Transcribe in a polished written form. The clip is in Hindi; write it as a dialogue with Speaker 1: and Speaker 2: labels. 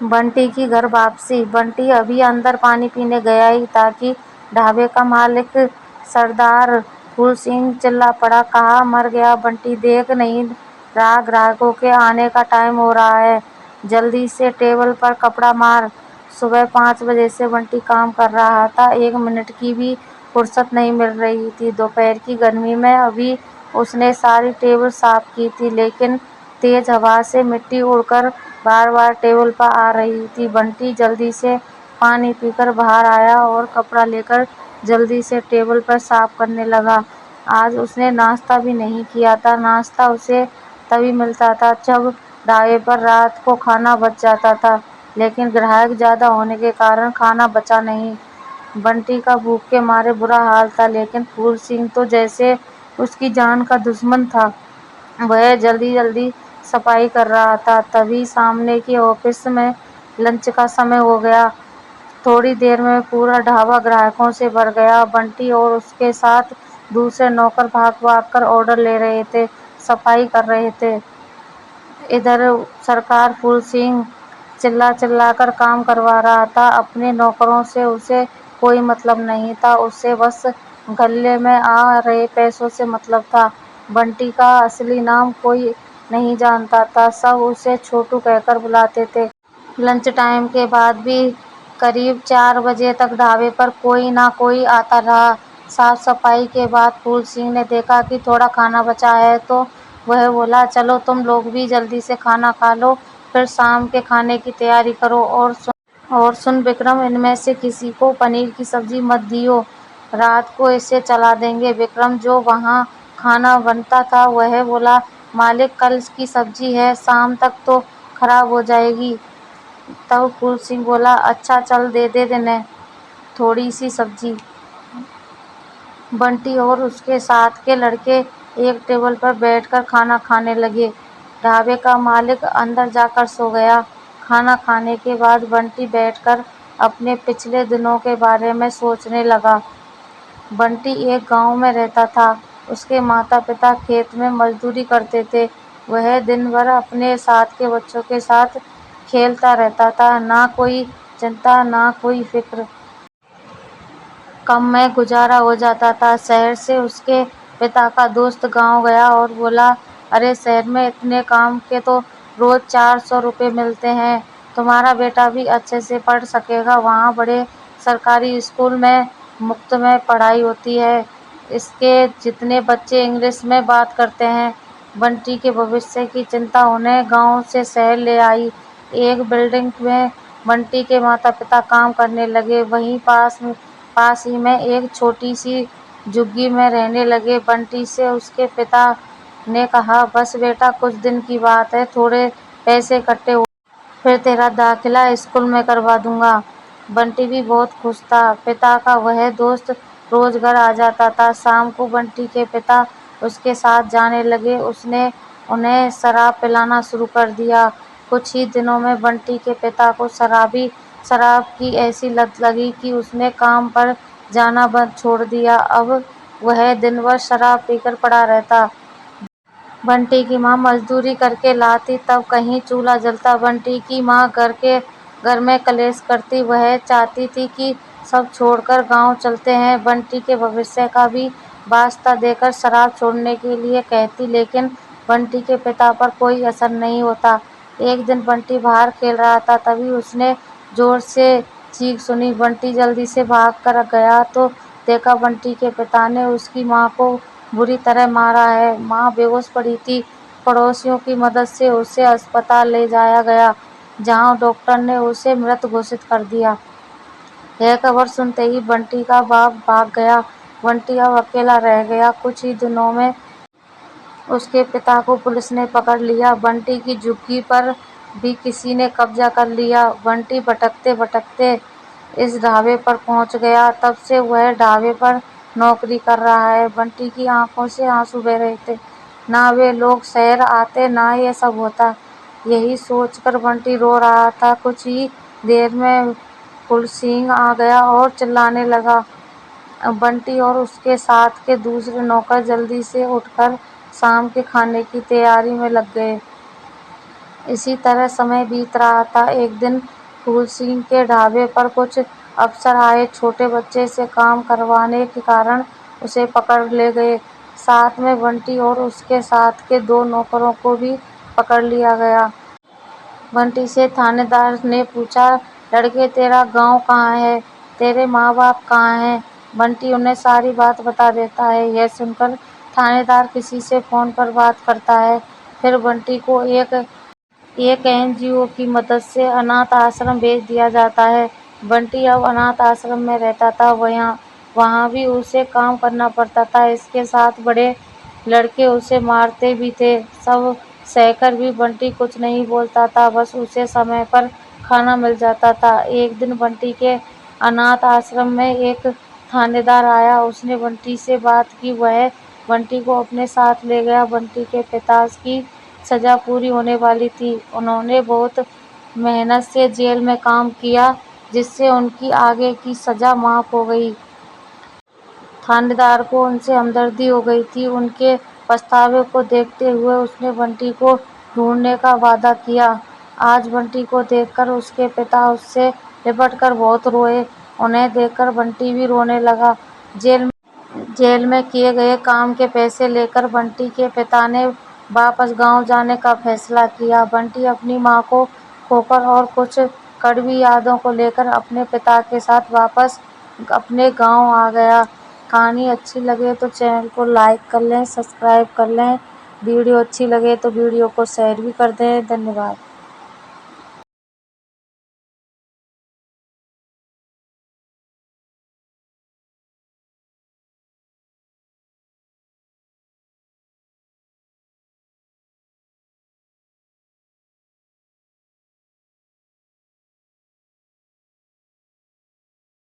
Speaker 1: बंटी की घर वापसी। बंटी अभी अंदर पानी पीने गया ही था कि ढाबे का मालिक सरदार फूल सिंह चिल्ला पड़ा, कहाँ मर गया बंटी, देख नहीं रहा ग्राहकों के आने का टाइम हो रहा है, जल्दी से टेबल पर कपड़ा मार। सुबह 5 बजे से बंटी काम कर रहा था, 1 मिनट की भी फुर्सत नहीं मिल रही थी। दोपहर की गर्मी में अभी उसने सारी टेबल साफ की थी, लेकिन तेज हवा से मिट्टी उड़कर बार बार टेबल पर आ रही थी। बंटी जल्दी से पानी पीकर बाहर आया और कपड़ा लेकर जल्दी से टेबल पर साफ करने लगा। आज उसने नाश्ता भी नहीं किया था। नाश्ता उसे तभी मिलता था जब ढाबे पर रात को खाना बच जाता था, लेकिन ग्राहक ज्यादा होने के कारण खाना बचा नहीं। बंटी का भूख के मारे बुरा हाल था, लेकिन फूल सिंह तो जैसे उसकी जान का दुश्मन था। वह जल्दी जल्दी सफाई कर रहा था। तभी सामने के ऑफिस में लंच का समय हो गया। थोड़ी देर में पूरा ढाबा ग्राहकों से भर गया। बंटी और उसके साथ दूसरे नौकर भाग भाग कर ऑर्डर ले रहे थे, सफाई कर रहे थे। इधर सरकार फूल सिंह चिल्ला चिल्ला कर काम करवा रहा था। अपने नौकरों से उसे कोई मतलब नहीं था, उसे बस गले में आ रहे पैसों से मतलब था। बंटी का असली नाम कोई नहीं जानता था, सब उसे छोटू कहकर बुलाते थे। लंच टाइम के बाद भी करीब 4 बजे तक ढाबे पर कोई ना कोई आता रहा। साफ सफाई के बाद फूल सिंह ने देखा कि थोड़ा खाना बचा है, तो वह बोला, चलो तुम लोग भी जल्दी से खाना खा लो, फिर शाम के खाने की तैयारी करो। और सुन विक्रम, इनमें से किसी को पनीर की सब्जी मत दियो, रात को इसे चला देंगे। विक्रम, जो वहाँ खाना बनता था, वह बोला, मालिक कल की सब्जी है, शाम तक तो खराब हो जाएगी। तब फूल सिंह बोला, अच्छा चल दे दे इन्हें थोड़ी सी सब्जी। बंटी और उसके साथ के लड़के एक टेबल पर बैठकर खाना खाने लगे। ढाबे का मालिक अंदर जाकर सो गया। खाना खाने के बाद बंटी बैठकर अपने पिछले दिनों के बारे में सोचने लगा। बंटी एक गांव में रहता था। उसके माता पिता खेत में मजदूरी करते थे। वह दिन भर अपने साथ के बच्चों के साथ खेलता रहता था, ना कोई चिंता ना कोई फिक्र। कम में गुजारा हो जाता था। शहर से उसके पिता का दोस्त गांव गया और बोला, अरे शहर में इतने काम के तो रोज 400 रुपये मिलते हैं, तुम्हारा बेटा भी अच्छे से पढ़ सकेगा, वहाँ बड़े सरकारी स्कूल में मुफ्त में पढ़ाई होती है, इसके जितने बच्चे इंग्लिश में बात करते हैं। बंटी के भविष्य की चिंता उन्हें गांव से शहर ले आई। एक बिल्डिंग में बंटी के माता पिता काम करने लगे। वहीं पास ही में एक छोटी सी झुग्गी में रहने लगे। बंटी से उसके पिता ने कहा, बस बेटा कुछ दिन की बात है, थोड़े पैसे इकट्ठे हो फिर तेरा दाखिला स्कूल में करवा दूंगा। बंटी भी बहुत खुश था। पिता का वह दोस्त रोज घर आ जाता था। शाम को बंटी के पिता उसके साथ जाने लगे। उसने उन्हें शराब पिलाना शुरू कर दिया। कुछ ही दिनों में बंटी के पिता को शराब की ऐसी लत लगी कि उसने काम पर जाना बंद छोड़ दिया। अब वह दिन भर शराब पीकर पड़ा रहता। बंटी की माँ मजदूरी करके लाती, तब कहीं चूल्हा जलता। बंटी की माँ घर में कलेश करती। वह चाहती थी कि सब छोड़कर गांव चलते हैं, बंटी के भविष्य का भी वास्ता देकर शराब छोड़ने के लिए कहती, लेकिन बंटी के पिता पर कोई असर नहीं होता। एक दिन बंटी बाहर खेल रहा था, तभी उसने जोर से चीख सुनी। बंटी जल्दी से भाग कर गया तो देखा बंटी के पिता ने उसकी माँ को बुरी तरह मारा है। माँ बेहोश पड़ी थी। पड़ोसियों की मदद से उसे अस्पताल ले जाया गया, जहां डॉक्टर ने उसे मृत घोषित कर दिया। यह खबर सुनते ही बंटी का बाप भाग गया। बंटी अब अकेला रह गया। कुछ ही दिनों में उसके पिता को पुलिस ने पकड़ लिया। बंटी की झुग्गी पर भी किसी ने कब्जा कर लिया। बंटी भटकते भटकते इस ढाबे पर पहुंच गया। तब से वह ढाबे पर नौकरी कर रहा है। बंटी की आंखों से आंसू बह रहे थे। ना वे लोग शहर आते, ना ये सब होता। यही सोचकर बंटी रो रहा था। कुछ ही देर में फूल सिंह आ गया और चिल्लाने लगा। बंटी और उसके साथ के दूसरे नौकर जल्दी से उठकर शाम के खाने की तैयारी में लग गए। इसी तरह समय बीत रहा था। एक दिन फूल सिंह के ढाबे पर कुछ अफसर आए। छोटे बच्चे से काम करवाने के कारण उसे पकड़ ले गए। साथ में बंटी और उसके साथ के 2 नौकरों को भी पकड़ लिया गया। बंटी से थानेदार ने पूछा, लड़के तेरा गांव कहाँ है, तेरे माँ बाप कहाँ हैं? बंटी उन्हें सारी बात बता देता है। यह सुनकर थानेदार किसी से फोन पर बात करता है। फिर बंटी को एक एनजीओ की मदद से अनाथ आश्रम भेज दिया जाता है। बंटी अब अनाथ आश्रम में रहता था। वहाँ भी उसे काम करना पड़ता था। इसके साथ बड़े लड़के उसे मारते भी थे। सब सहकर भी बंटी कुछ नहीं बोलता था, बस उसे समय पर खाना मिल जाता था। एक दिन बंटी के अनाथ आश्रम में एक थानेदार आया। उसने बंटी से बात की। वह बंटी को अपने साथ ले गया। बंटी के पिता की सजा पूरी होने वाली थी। उन्होंने बहुत मेहनत से जेल में काम किया, जिससे उनकी आगे की सजा माफ हो गई। थानेदार को उनसे हमदर्दी हो गई थी। उनके पछतावे को देखते हुए उसने बंटी को ढूंढने का वादा किया। आज बंटी को देखकर उसके पिता उससे लिपटकर बहुत रोए। उन्हें देखकर बंटी भी रोने लगा। जेल में किए गए काम के पैसे लेकर बंटी के पिता ने वापस गांव जाने का फैसला किया। बंटी अपनी मां को खोकर और कुछ कड़वी यादों को लेकर अपने पिता के साथ वापस अपने गांव आ गया। कहानी अच्छी लगे तो चैनल को लाइक कर लें, सब्सक्राइब कर लें। वीडियो अच्छी लगे तो वीडियो को शेयर भी कर दें। धन्यवाद।